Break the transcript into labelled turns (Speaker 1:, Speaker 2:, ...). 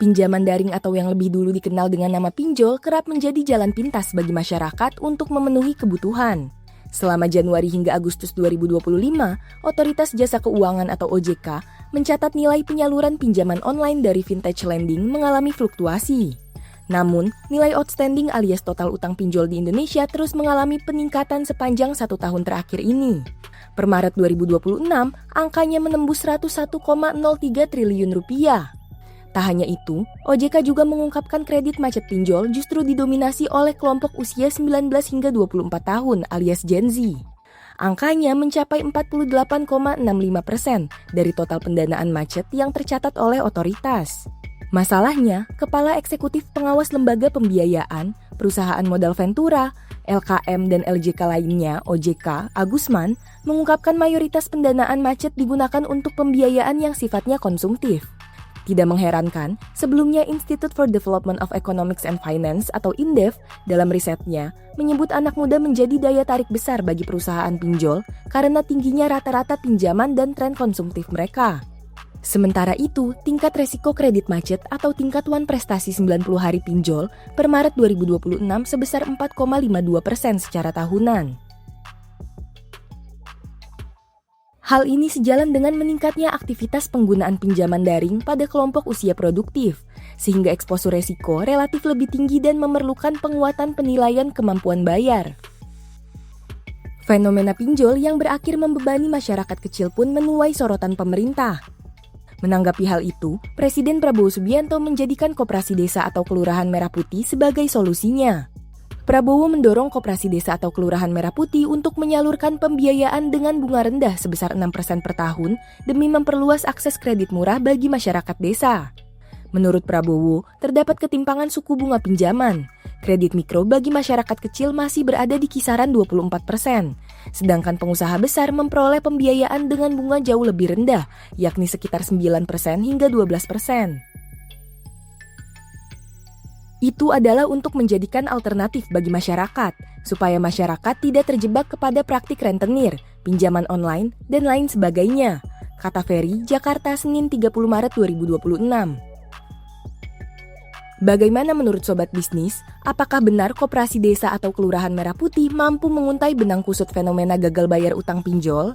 Speaker 1: Pinjaman daring atau yang lebih dulu dikenal dengan nama pinjol kerap menjadi jalan pintas bagi masyarakat untuk memenuhi kebutuhan. Selama Januari hingga Agustus 2025, Otoritas Jasa Keuangan atau OJK mencatat nilai penyaluran pinjaman online dari vintage lending mengalami fluktuasi. Namun, nilai outstanding alias total utang pinjol di Indonesia terus mengalami peningkatan sepanjang 1 tahun terakhir ini. Per Maret 2026, angkanya menembus 101,03 triliun rupiah. Tak hanya itu, OJK juga mengungkapkan kredit macet pinjol justru didominasi oleh kelompok usia 19 hingga 24 tahun alias Gen Z. Angkanya mencapai 48,65% dari total pendanaan macet yang tercatat oleh otoritas. Masalahnya, Kepala Eksekutif Pengawas Lembaga Pembiayaan, Perusahaan Modal Ventura, LKM dan LJK lainnya, OJK, Agusman, mengungkapkan mayoritas pendanaan macet digunakan untuk pembiayaan yang sifatnya konsumtif. Tidak mengherankan, sebelumnya Institute for Development of Economics and Finance atau INDEF dalam risetnya menyebut anak muda menjadi daya tarik besar bagi perusahaan pinjol karena tingginya rata-rata pinjaman dan tren konsumtif mereka. Sementara itu, tingkat resiko kredit macet atau tingkat wan prestasi 90 hari pinjol per Maret 2026 sebesar 4,52% secara tahunan. Hal ini sejalan dengan meningkatnya aktivitas penggunaan pinjaman daring pada kelompok usia produktif, sehingga eksposur resiko relatif lebih tinggi dan memerlukan penguatan penilaian kemampuan bayar. Fenomena pinjol yang berakhir membebani masyarakat kecil pun menuai sorotan pemerintah. Menanggapi hal itu, Presiden Prabowo Subianto menjadikan Koperasi Desa atau Kelurahan Merah Putih sebagai solusinya. Prabowo mendorong Koperasi Desa atau Kelurahan Merah Putih untuk menyalurkan pembiayaan dengan bunga rendah sebesar 6% per tahun demi memperluas akses kredit murah bagi masyarakat desa. Menurut Prabowo, terdapat ketimpangan suku bunga pinjaman. Kredit mikro bagi masyarakat kecil masih berada di kisaran 24%, sedangkan pengusaha besar memperoleh pembiayaan dengan bunga jauh lebih rendah, yakni sekitar 9% hingga 12%. Itu adalah untuk menjadikan alternatif bagi masyarakat, supaya masyarakat tidak terjebak kepada praktik rentenir, pinjaman online, dan lain sebagainya, kata Ferry, Jakarta, Senin 30 Maret 2026. Bagaimana menurut Sobat Bisnis? Apakah benar Koperasi Desa atau Kelurahan Merah Putih mampu menguntai benang kusut fenomena gagal bayar utang pinjol?